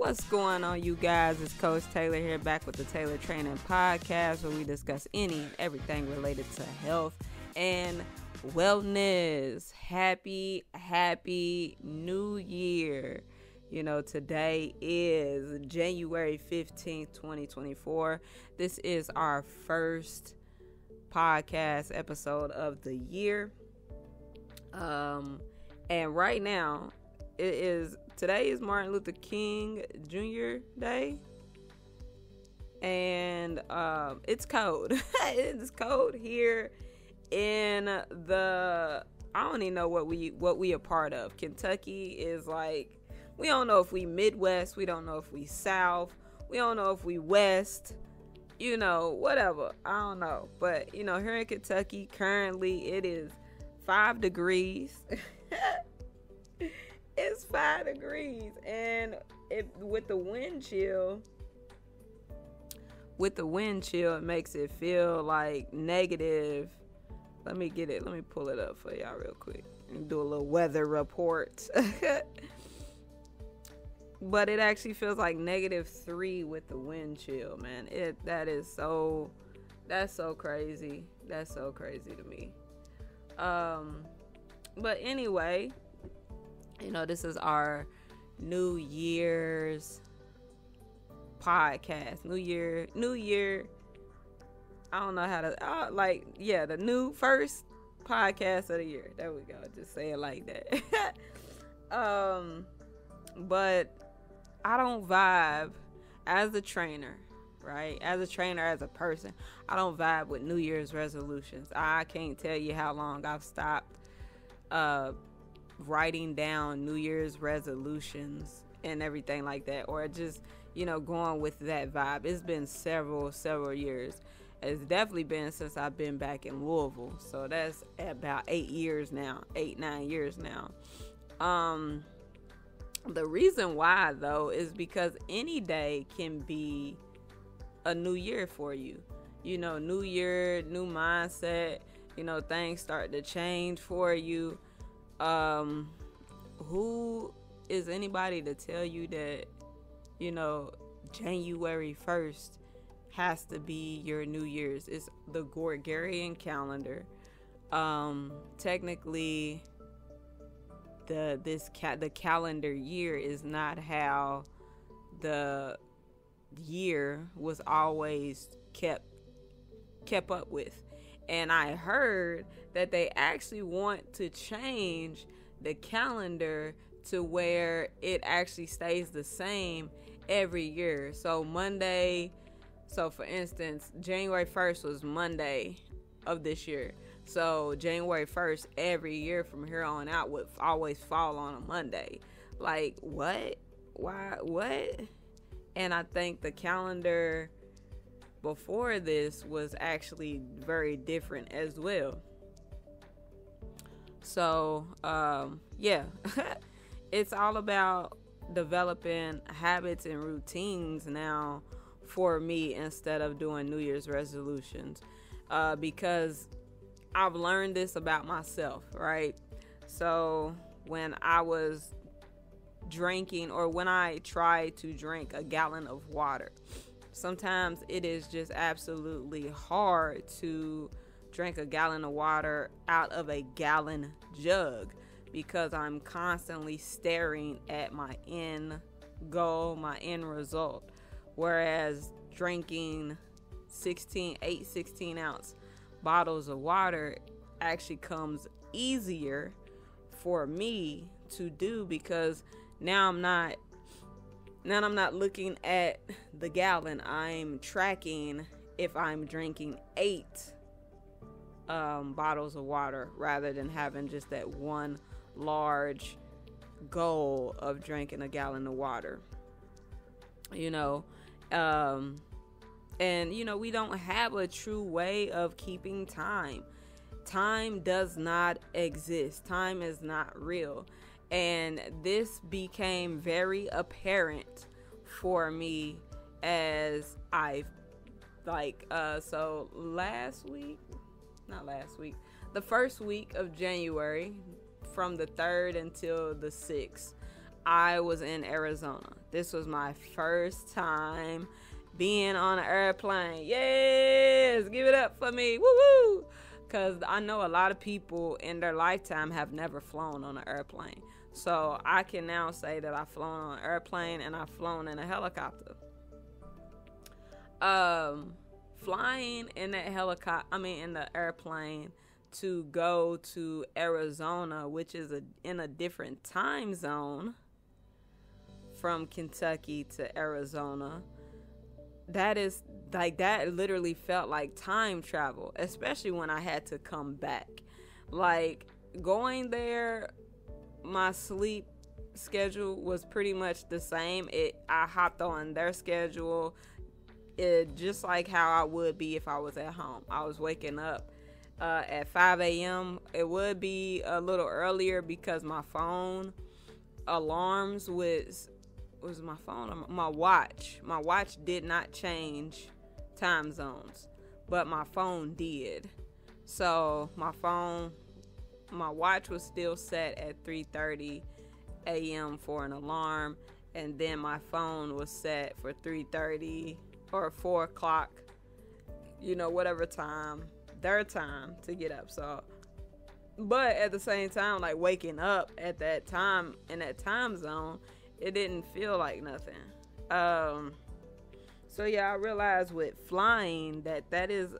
What's going on, you guys? It's Coach Taylor here, back with the Taylor Training Podcast, where we discuss any and everything related to health and wellness. Happy New Year. You know, today is January 15th, 2024. This is our first podcast episode of the year. And right now, today is Martin Luther King Jr. Day. And it's cold. It's cold here in I don't even know what we a part of. Kentucky is like, we don't know if we Midwest, we don't know if we South, we don't know if we West, whatever. I don't know. But, here in Kentucky, currently it is 5 degrees. It's 5 degrees. And with the wind chill, it makes it feel like negative. Let me pull it up for y'all real quick and do a little weather report. But it actually feels like -3 with the wind chill, man. That's so crazy. That's so crazy to me. But anyway, this is our New Year's podcast. New Year. I don't know how to, the new first podcast of the year. There we go. Just say it like that. But I don't vibe as a trainer, right? As a trainer, as a person, I don't vibe with New Year's resolutions. I can't tell you how long I've stopped writing down New Year's resolutions and everything like that, or just, going with that vibe. It's been several years. It's definitely been since I've been back in Louisville. So that's about 9 years now. The reason why, though, is because any day can be a new year for you. New year, new mindset, things start to change for you. Who is anybody to tell you that, January 1st has to be your New Year's? It's the Gregorian calendar. Technically, the calendar year is not how the year was always kept up with. And I heard that they actually want to change the calendar to where it actually stays the same every year. So for instance, January 1st was Monday of this year. So January 1st every year from here on out would always fall on a Monday. Like, what? Why? What? And I think the calendar before this was actually very different as well. So, it's all about developing habits and routines now for me instead of doing New Year's resolutions. Because I've learned this about myself, right? So when I was drinking, or when I tried to drink a gallon of water, sometimes it is just absolutely hard to drink a gallon of water out of a gallon jug, because I'm constantly staring at my end goal, my end result. Whereas drinking 16 ounce bottles of water actually comes easier for me to do, because now I'm not looking at the gallon. I'm tracking if I'm drinking 8 bottles of water, rather than having just that one large goal of drinking a gallon of water. And we don't have a true way of keeping time. Time does not exist. Time is not real. And this became very apparent for me as the first week of January, from the 3rd until the 6th, I was in Arizona. This was my first time being on an airplane. Yes, give it up for me. Woo woo. Because I know a lot of people in their lifetime have never flown on an airplane. So I can now say that I've flown on an airplane and I've flown in a helicopter. Flying in that in the airplane to go to Arizona, which is in a different time zone from Kentucky to Arizona. That literally felt like time travel, especially when I had to come back. Like, going there, my sleep schedule was pretty much the same. I hopped on their schedule, just like how I would be if I was at home. I was waking up at 5 a.m. It would be a little earlier because my phone alarms was my phone, my watch. My watch did not change time zones, but my phone did. So my watch was still set at 3:30 a.m. for an alarm, and then my phone was set for 3:30 or 4 o'clock, whatever time, their time to get up. So, but at the same time, like, waking up at that time in that time zone, it didn't feel like nothing. So yeah, I realized with flying that is,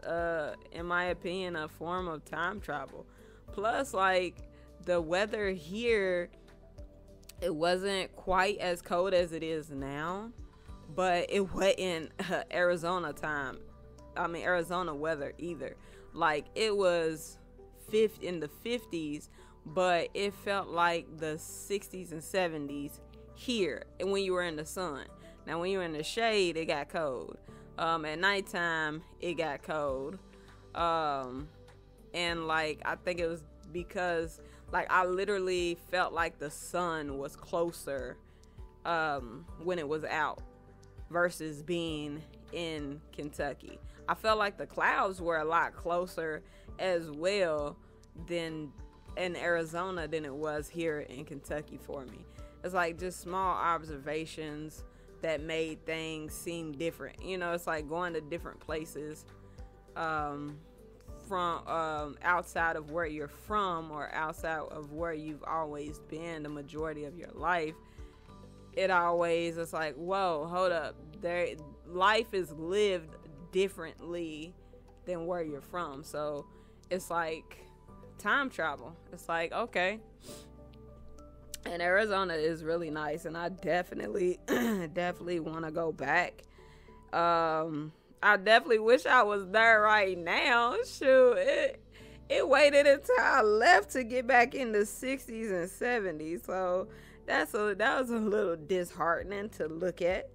in my opinion, a form of time travel. Plus, like, the weather here, it wasn't quite as cold as it is now, but it wasn't Arizona weather either. Like, it was in the 50s, but it felt like the 60s and 70s here, and when you were in the sun. Now, when you were in the shade, it got cold. At nighttime, it got cold. And, like, I think it was because, like, I literally felt like the sun was closer when it was out versus being in Kentucky. I felt like the clouds were a lot closer as well in Arizona than it was here in Kentucky for me. It's like just small observations that made things seem different. It's like going to different places from outside of where you're from or outside of where you've always been the majority of your life. It's like, whoa, hold up. Life is lived differently than where you're from. So it's like time travel. It's like, okay. And Arizona is really nice, and I definitely want to go back. I definitely wish I was there right now. Shoot, it waited until I left to get back in the 60s and 70s. So that was a little disheartening to look at.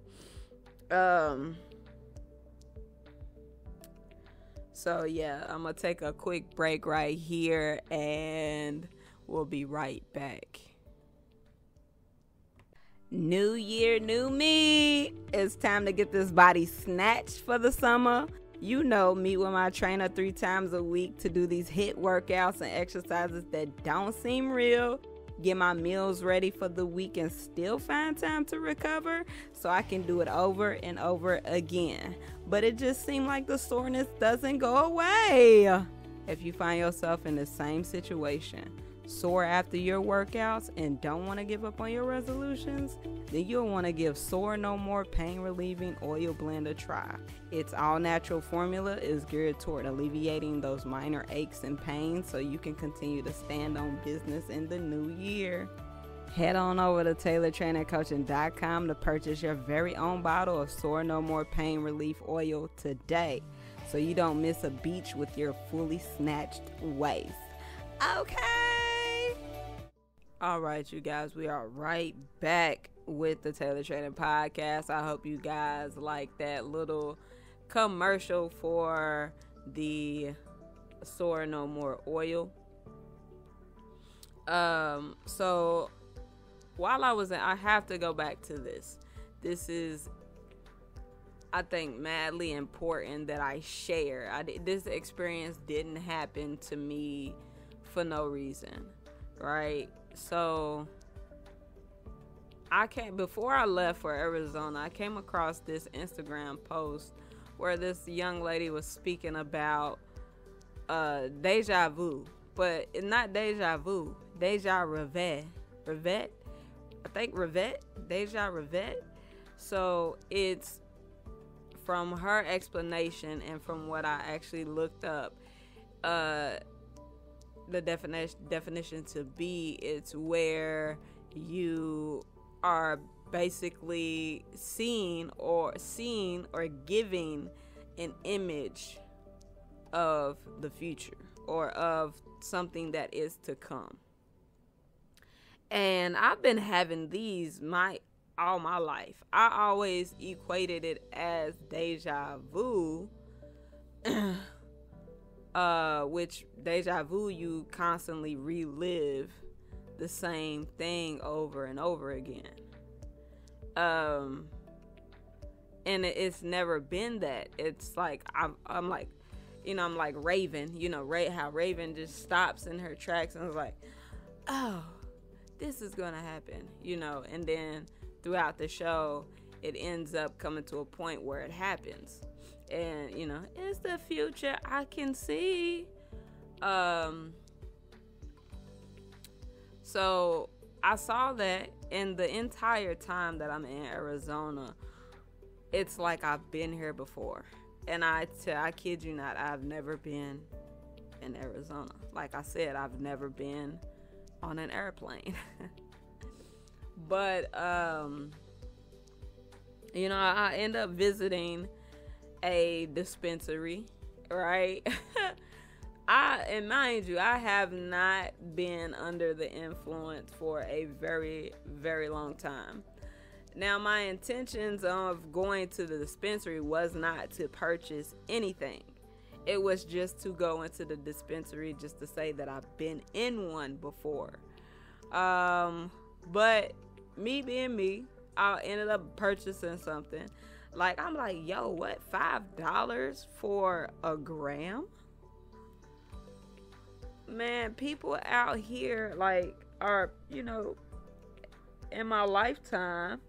So yeah, I'm gonna take a quick break right here, and we'll be right back. New year, new me. It's time to get this body snatched for the summer. Meet with my trainer 3 times a week to do these HIIT workouts and exercises that don't seem real. Get my meals ready for the week and still find time to recover so I can do it over and over again. But it just seemed like the soreness doesn't go away. If you find yourself in the same situation, sore after your workouts and don't want to give up on your resolutions, then you'll want to give Sore No More Pain Relieving Oil Blend a try. Its all-natural formula is geared toward alleviating those minor aches and pains so you can continue to stand on business in the new year. Head on over to TaylorTrainingCoaching.com to purchase your very own bottle of Sore No More Pain Relief Oil today so you don't miss a beat with your fully snatched waist. Okay. All right, you guys, we are right back with the Taylor Training Podcast. I hope you guys like that little commercial for the Sore No More oil. So while I was in, I have to go back to this. This is, I think, madly important that I share. This experience didn't happen to me for no reason, right? So before I left for Arizona, I came across this Instagram post where this young lady was speaking about deja vu, but it's not deja vu, deja revet, I think revet, deja revet. So it's, from her explanation and from what I actually looked up, the definition to be, it's where you are basically seeing or giving an image of the future or of something that is to come. And I've been having these all my life. I always equated it as deja vu, which deja vu, you constantly relive the same thing over and over again. And it's never been that. It's like I'm like, I'm like Raven, how Raven just stops in her tracks and is like, oh, this is gonna happen, and then throughout the show it ends up coming to a point where it happens, and it's the future I can see. So I saw that, and the entire time that I'm in Arizona, it's like I've been here before. And I kid you not, I've never been in Arizona. Like I said, I've never been on an airplane. But, I end up visiting a dispensary, right? And mind you, I have not been under the influence for a very, very long time. Now, my intentions of going to the dispensary was not to purchase anything. It was just to go into the dispensary just to say that I've been in one before. But me being me, I ended up purchasing something. Like, I'm like, yo, what? $5 for a gram? Man, people out here, like, are, in my lifetime,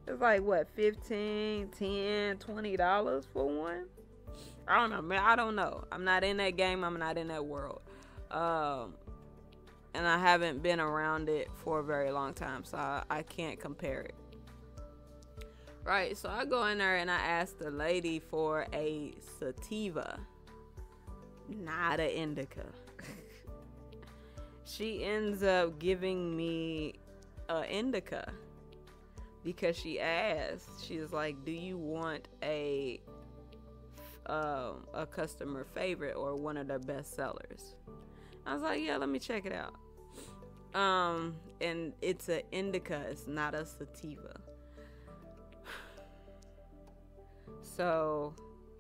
it's like, what, $15, $10, $20 for one? I don't know, man. I don't know. I'm not in that game. I'm not in that world. And I haven't been around it for a very long time, so I can't compare it. Right, so I go in there and I ask the lady for a sativa, not an indica. She ends up giving me an indica because she asked. She was like, "Do you want a customer favorite or one of their best sellers?" I was like, "Yeah, let me check it out." And it's an indica. It's not a sativa. So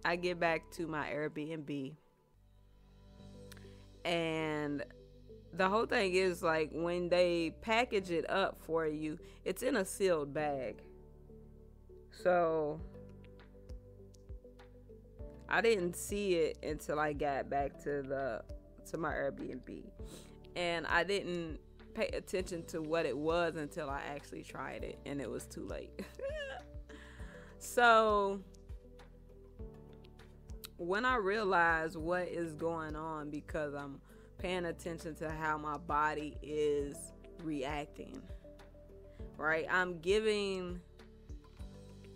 I get back to my Airbnb, and the whole thing is, like, when they package it up for you, it's in a sealed bag. So I didn't see it until I got back to my Airbnb, and I didn't pay attention to what it was until I actually tried it, and it was too late. So when I realize what is going on, because I'm paying attention to how my body is reacting, right? I'm giving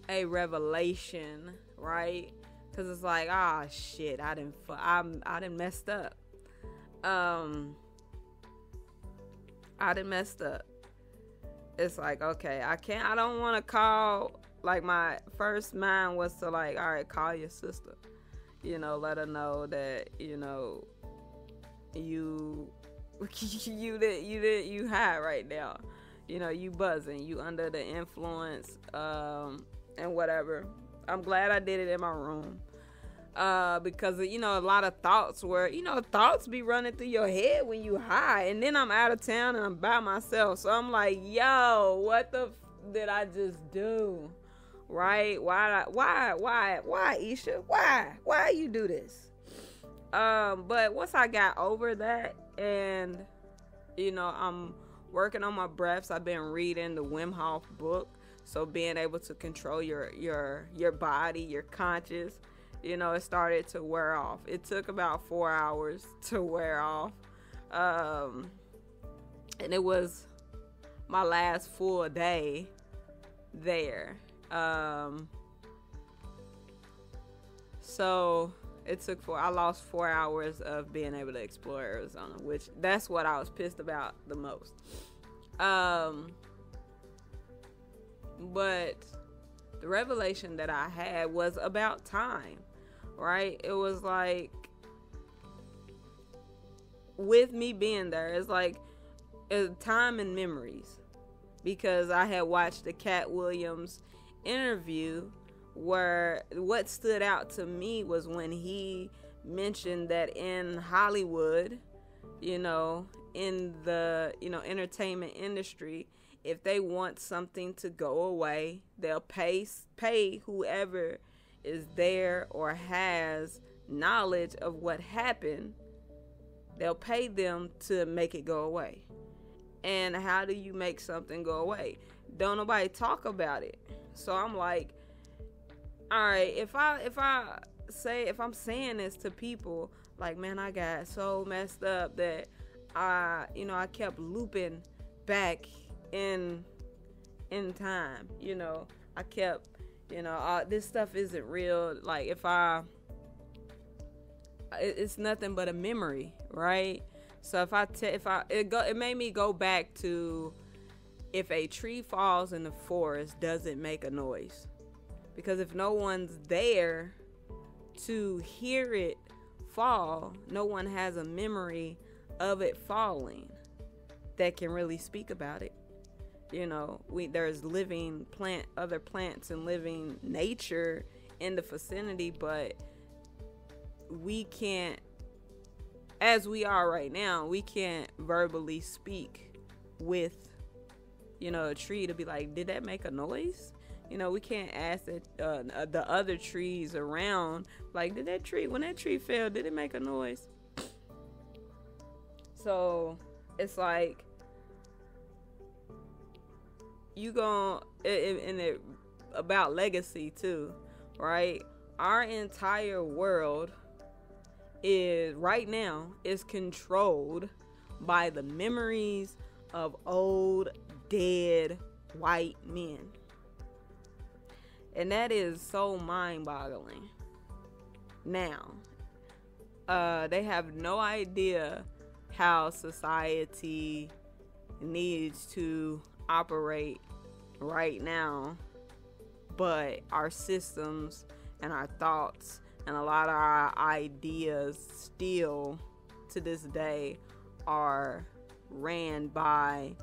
a revelation, right? Because it's like, ah, shit, I done messed up. I done messed up. It's like, okay, I don't want to call, like, my first mind was to, like, all right, call your sister. Let her know that, you high right now. You buzzing, you under the influence, and whatever. I'm glad I did it in my room. Because, a lot of thoughts thoughts be running through your head when you high. And then I'm out of town and I'm by myself. So I'm like, yo, what the did I just do? Right? Why, Isha? Why you do this? But once I got over that, and I'm working on my breaths. I've been reading the Wim Hof book, so being able to control your body, your conscious, it started to wear off. It took about 4 hours to wear off, and it was my last full day there. So I lost 4 hours of being able to explore Arizona, which that's what I was pissed about the most. But the revelation that I had was about time, right? It was like, with me being there, it's like time and memories, because I had watched the Cat Williams interview, where what stood out to me was when he mentioned that in Hollywood, in the entertainment industry, if they want something to go away, they'll pay whoever is there or has knowledge of what happened. They'll pay them to make it go away. And how do you make something go away? Don't nobody talk about it. So I'm like, all right, if I'm saying this to people, like, man, I got so messed up that I kept looping back in time. I kept, this stuff isn't real. Like, it's nothing but a memory, right? So it made me go back to, if a tree falls in the forest, does it make a noise? Because if no one's there to hear it fall, no one has a memory of it falling that can really speak about it. There's living other plants and living nature in the vicinity, but we can't, as we are right now, we can't verbally speak with, a tree to be like, did that make a noise? We can't ask the other trees around, like, when that tree fell, did it make a noise? So it's like, about legacy too, right? Our entire world right now is controlled by the memories of old, dead white men. And that is so mind-boggling. Now, they have no idea how society needs to operate right now, but our systems and our thoughts and a lot of our ideas still to this day are ran by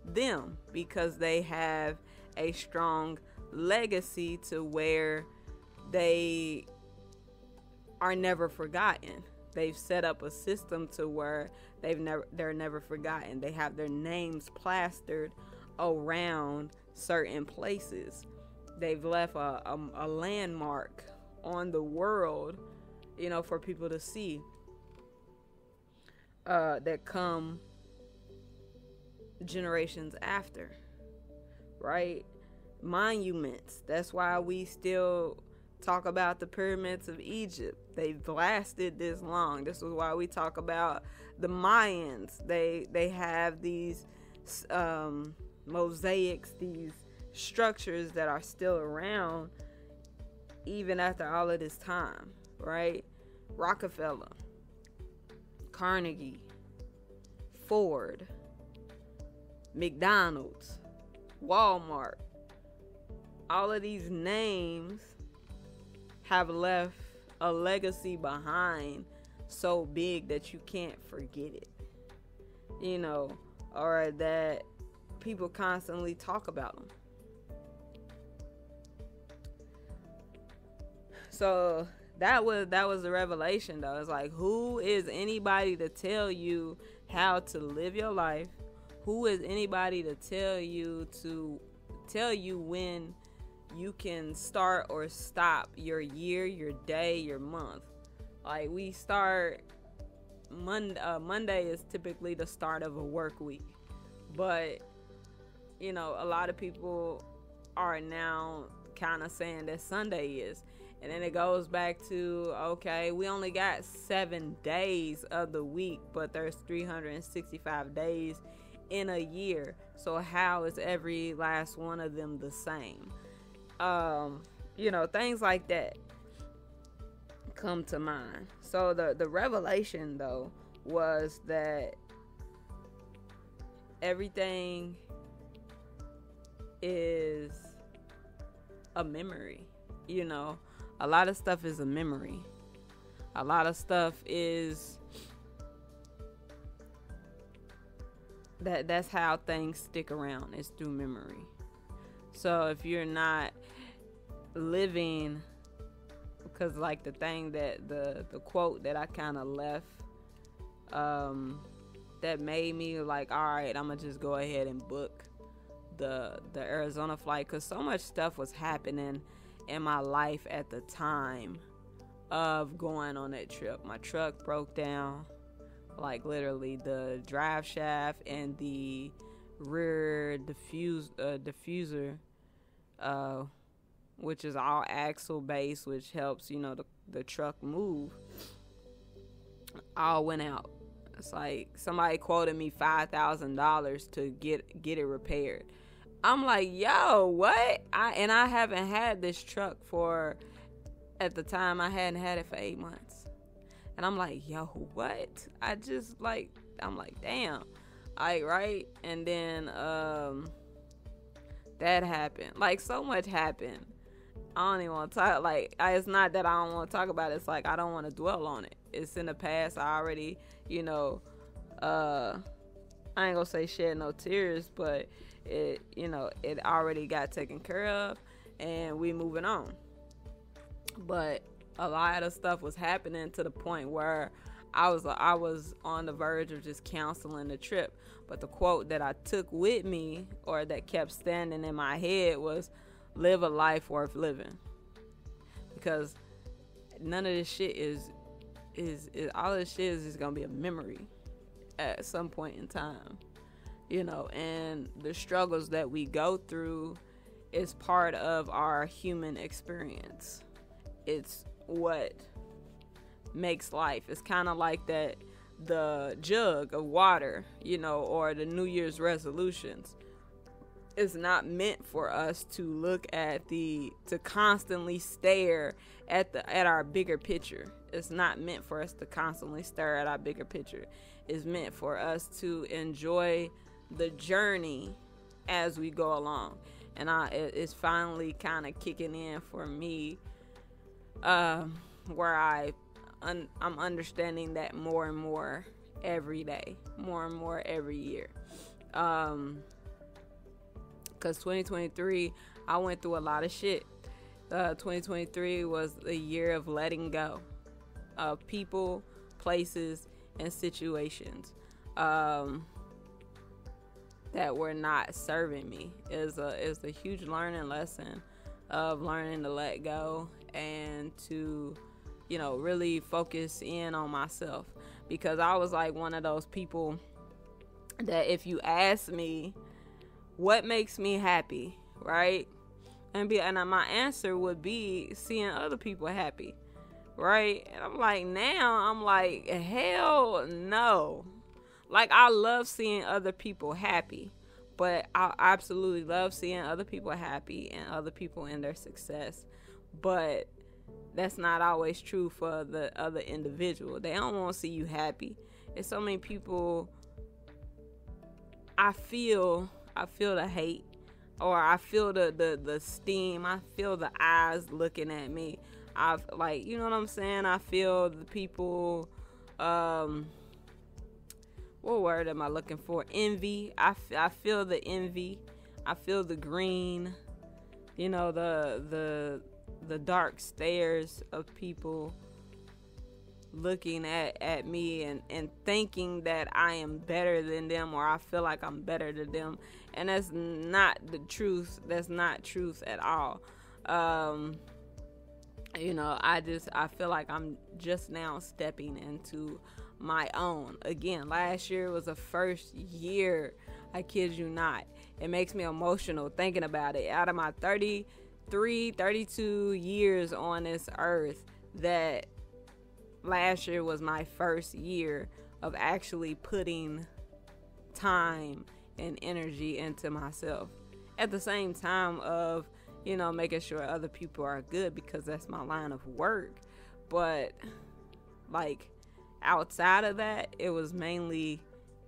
them, because they have a strong legacy to where they are never forgotten. They've set up a system to where they're never forgotten. They have their names plastered around certain places. They've left a landmark on the world, for people to see, that come generations after, right? Monuments. That's why we still talk about the pyramids of Egypt. They've lasted this long. This is why we talk about the Mayans. They have these mosaics, these structures that are still around even after all of this time, right? Rockefeller, Carnegie, Ford, McDonald's, Walmart. All of these names have left a legacy behind so big that you can't forget it, or that people constantly talk about them. So that was the revelation, though. It's like, who is anybody to tell you how to live your life? Who is anybody to tell you when you can start or stop your year, your day, your month? Like, we start Monday is typically the start of a work week, But, a lot of people are now kind of saying that Sunday is. And then it goes back to, okay, we only got 7 days of the week, but there's 365 days in a year. So how is every last one of them the same? Things like that come to mind. So the revelation, though, was that everything is a memory. A lot of stuff is a memory. A lot of stuff is that's how things stick around, is through memory. So if you're not living, because like the thing that the quote that I kind of left, that made me like, all right, I'm gonna just go ahead and book the Arizona flight, because so much stuff was happening in my life at the time of going on that trip. My truck broke down, like literally the drive shaft and the rear diffuser, which is all axle based, which helps the truck move, all went out. It's like somebody quoted me $5,000 to get it repaired. I'm like, yo, what? I haven't had this truck for, at the time, I hadn't had it for 8 months. And I'm like, yo, what? I'm like, damn. Right? And then that happened. Like, so much happened. I don't even want to talk. Like, it's not that I don't want to talk about it. It's like I don't want to dwell on it. It's in the past. I already, I ain't gonna say shed no tears, but it already got taken care of, and we moving on. But a lot of stuff was happening to the point where I was on the verge of just canceling the trip. But the quote that I took with me, or that kept standing in my head, was, live a life worth living. Because none of this shit is all this shit is gonna be a memory at some point in time. And the struggles that we go through is part of our human experience. It's what makes life. It's kind of like that, the jug of water, or the New Year's resolutions. It's not meant for us to look at to constantly stare at our bigger picture. It's not meant for us to constantly stare at our bigger picture. It's meant for us to enjoy the journey as we go along. And it's finally kind of kicking in for me, where I'm understanding that more and more every day, more and more every year. Because 2023, I went through a lot of shit. 2023 was a year of letting go of people, places, and situations that were not serving me. Is a huge learning lesson of learning to let go and to, really focus in on myself. Because I was like one of those people that if you ask me what makes me happy, right? And my answer would be seeing other people happy, right? And I'm like, hell no. Like, I love seeing other people happy, but I absolutely love seeing other people happy and other people in their success. But that's not always true for the other individual. They don't want to see you happy. There's so many people, I feel the hate, or I feel the steam. I feel the eyes looking at me. I've, like, you know what I'm saying? I feel the people, what word am I looking for? Envy. I feel the envy. I feel the green, the dark stares of people looking at me and thinking that I am better than them, or I feel like I'm better than them. And that's not the truth. That's not truth at all. I feel like I'm just now stepping into my own. Again, last year was the first year, I kid you not. It makes me emotional thinking about it. Out of my 33, 32 years on this earth, that last year was my first year of actually putting time and energy into myself. At the same time of, making sure other people are good, because that's my line of work. But like outside of that, it was mainly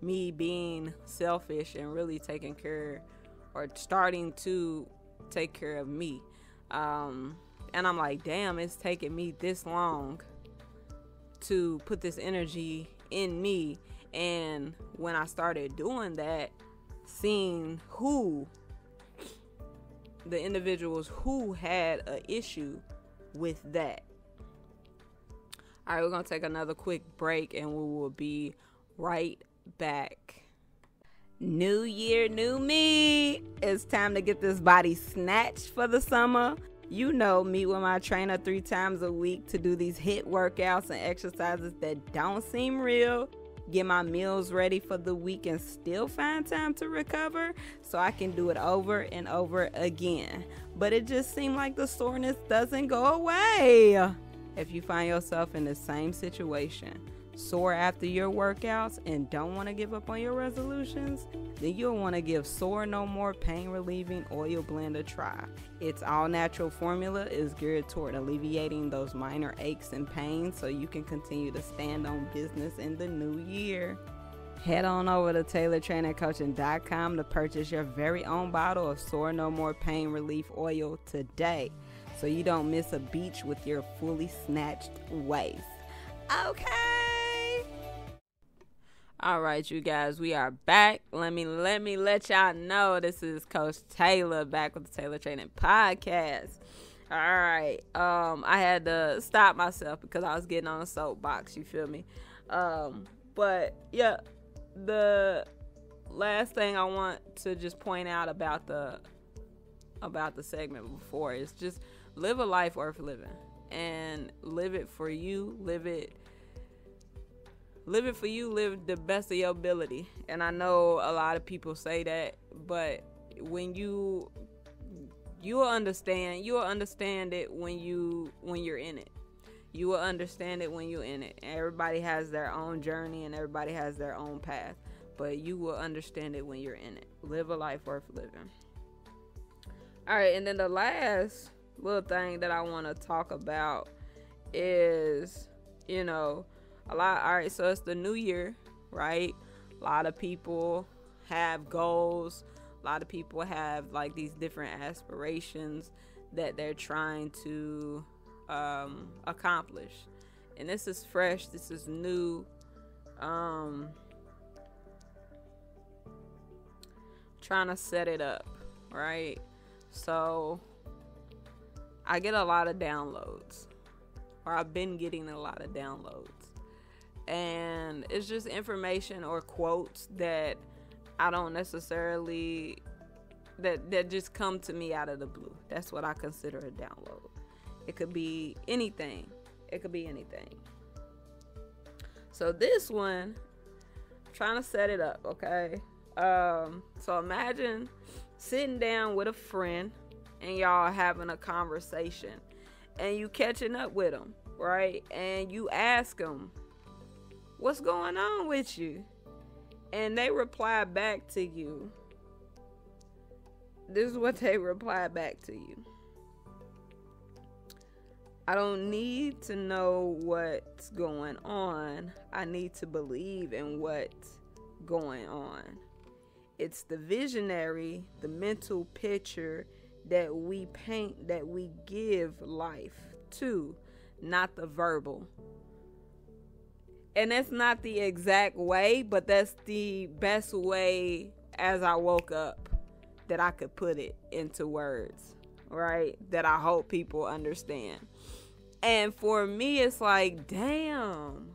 me being selfish and really taking care, or starting to take care of me. And I'm like, damn, it's taking me this long to put this energy in me. And when I started doing that, seeing the individuals who had an issue with that. All right, we're going to take another quick break and we will be right back. New year, new me. It's time to get this body snatched for the summer. Meet with my trainer 3 times a week to do these HIIT workouts and exercises that don't seem real. Get my meals ready for the week and still find time to recover so I can do it over and over again. But it just seemed like the soreness doesn't go away. If you find yourself in the same situation, sore after your workouts and don't want to give up on your resolutions, then you'll want to give Sore No More Pain Relieving Oil Blend a try. Its all natural formula is geared toward alleviating those minor aches and pains so you can continue to stand on business in the new year. Head on over to TaylorTrainingCoaching.com to purchase your very own bottle of Sore No More Pain Relief Oil today, so you don't miss a beat with your fully snatched waist. Okay. All right, you guys, we are back. Let me let y'all know this is Coach Taylor back with the Taylor Training Podcast. All right. I had to stop myself because I was getting on a soapbox. You feel me? But yeah, the last thing I want to just point out about the segment before is just live a life worth living, and live it for you. Live it for you. Live the best of your ability. And I know a lot of people say that, but when you'll understand it when you're in it. You will understand it when you're in it. Everybody has their own journey and everybody has their own path, but you will understand it when you're in it. Live a life worth living. All right, and then the last little thing that I want to talk about is, all right, so it's the new year, right? A lot of people have goals. A lot of people have like these different aspirations that they're trying to accomplish. And this is fresh. This is new. Trying to set it up, right? So I get a lot of downloads, or I've been getting a lot of downloads. And it's just information or quotes that I don't necessarily, that just come to me out of the blue. That's what I consider a download. It could be anything. So this one, I'm trying to set it up, okay? So imagine sitting down with a friend and y'all having a conversation and you catching up with them, right? And you ask them, what's going on with you? And they reply back to you. This is what they reply back to you. I don't need to know what's going on. I need to believe in what's going on. It's the visionary, the mental picture that we paint, that we give life to, not the verbal. And that's not the exact way, but that's the best way as I woke up that I could put it into words, right? That I hope people understand. And for me, it's like, damn.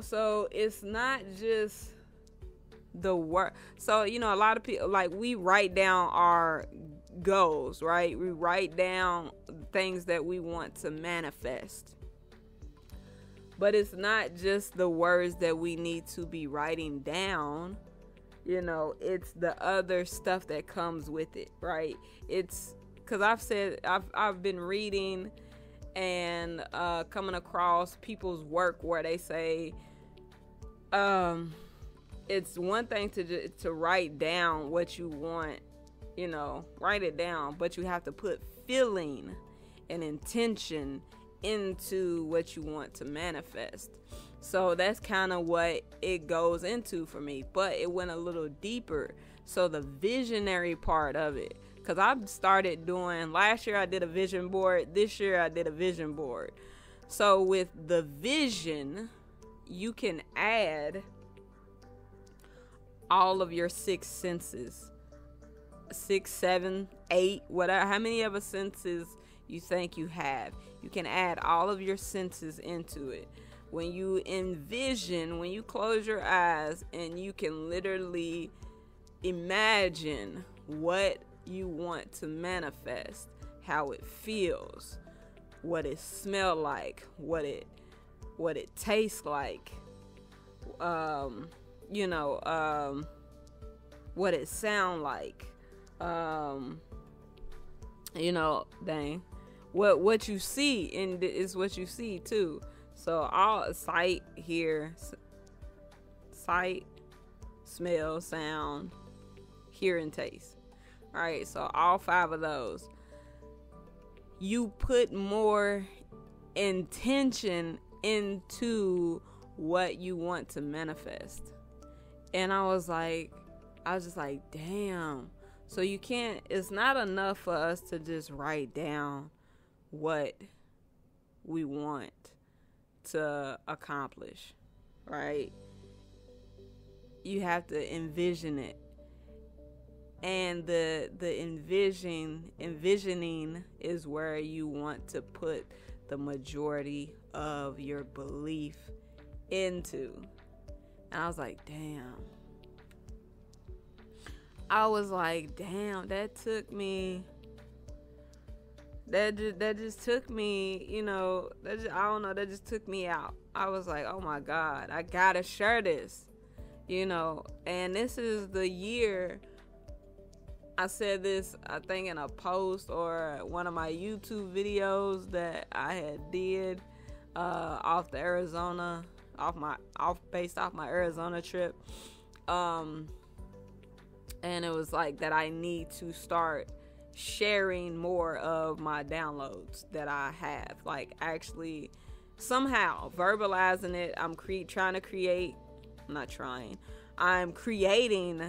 So it's not just the word. So, a lot of people, like, we write down our goals, right? We write down things that we want to manifest. But it's not just the words that we need to be writing down. You know, it's the other stuff that comes with it, right? It's because I've been reading and coming across people's work where they say it's one thing to write down what you want, you know, write it down, but you have to put feeling and intention into what you want to manifest. So that's kind of what it goes into for me, but it went a little deeper. So the visionary part of it, because I've started doing, last year I did a vision board, this year I did a vision board. So with the vision, you can add all of your 6 senses, 6, 7, 8, whatever, how many of a senses you think you have. You can add all of your senses into it. When you envision, when you close your eyes and you can literally imagine what you want to manifest, how it feels, what it smells like, what it tastes like, you know, what it sound like, you know, dang, what you see and is what you see too. So all sight, smell, sound, hear, and taste. All right, so all 5 of those. You put more intention into what you want to manifest. And I was just like, damn. So you can't, it's not enough for us to just write down what we want to accomplish, right? You have to envision it. And the envisioning is where you want to put the majority of your belief into. And I was like, damn. That took me. That just took me, you know, that just took me out. I was like, oh my God, I gotta share this, you know. And this is the year. I said this, I think, in a post or one of my YouTube videos that I had did based off my Arizona trip. And it was like that I need to start sharing more of my downloads that I have, like actually somehow verbalizing it. I'm creating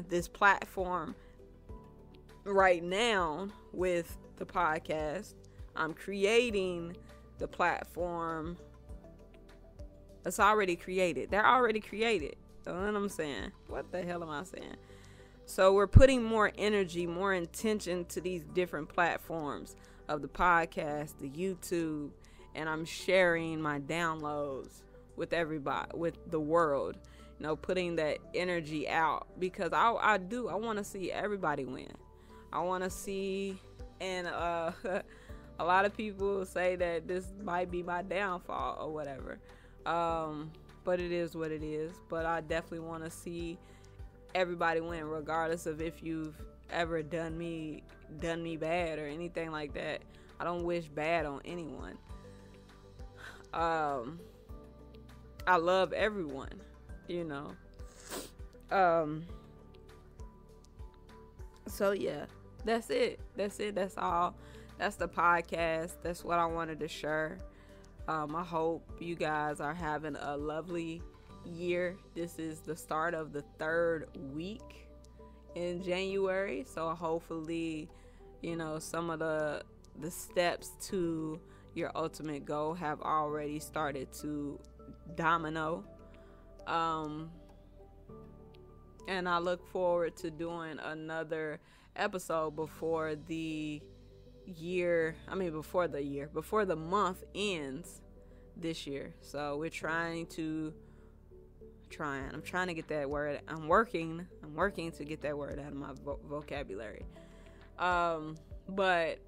this platform right now with the podcast. I'm creating the platform that's already created. They're already created. You know what I'm saying? What the hell am I saying? So we're putting more energy, more intention to these different platforms of the podcast, the YouTube, and I'm sharing my downloads with everybody, with the world, you know, putting that energy out, because I want to see everybody win. I want to see, and a lot of people say that this might be my downfall or whatever, but it is what it is. But I definitely want to see everybody win, regardless of if you've ever done me bad or anything like that. I don't wish bad on anyone. I love everyone, you know. So yeah, that's it. That's all. That's the podcast. That's what I wanted to share. I hope you guys are having a lovely year. This is the start of the 3rd week in January, so hopefully, you know, some of the steps to your ultimate goal have already started to domino, and I look forward to doing another episode before the month ends this year. So we're trying to get that word. I'm working to get that word out of my vocabulary. But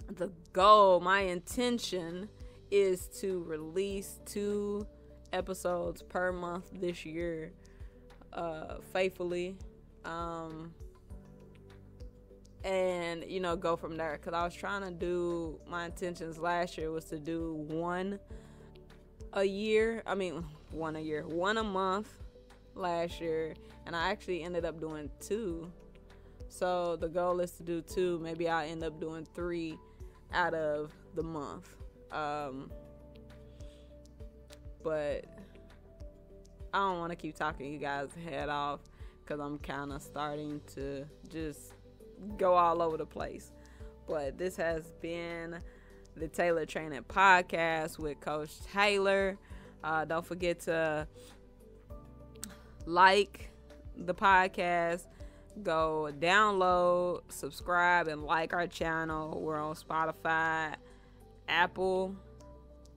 the goal, my intention, is to release 2 episodes per month this year, faithfully, and go from there. Because I was trying to do, my intentions last year was to do one a month last year, and I actually ended up doing 2. So the goal is to do 2. Maybe I'll end up doing 3 out of the month. But I don't want to keep talking you guys' head off, because I'm kind of starting to just go all over the place. But this has been the Taylor Training Podcast with Coach Taylor. Don't forget to like the podcast. Go download, subscribe, and like our channel. We're on Spotify, Apple,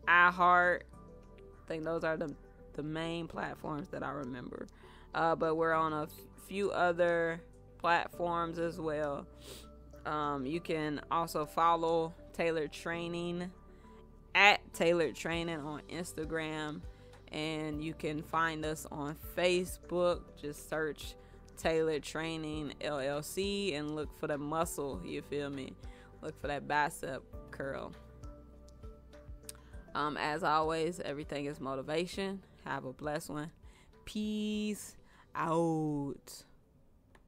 iHeart. I think those are the main platforms that I remember. But we're on a few other platforms as well. You can also follow Taylor Training at Taylor Training on Instagram, and you can find us on Facebook. Just search Taylor Training LLC and look for the muscle, you feel me? Look for that bicep curl. As always, everything is motivation. Have a blessed one. Peace out.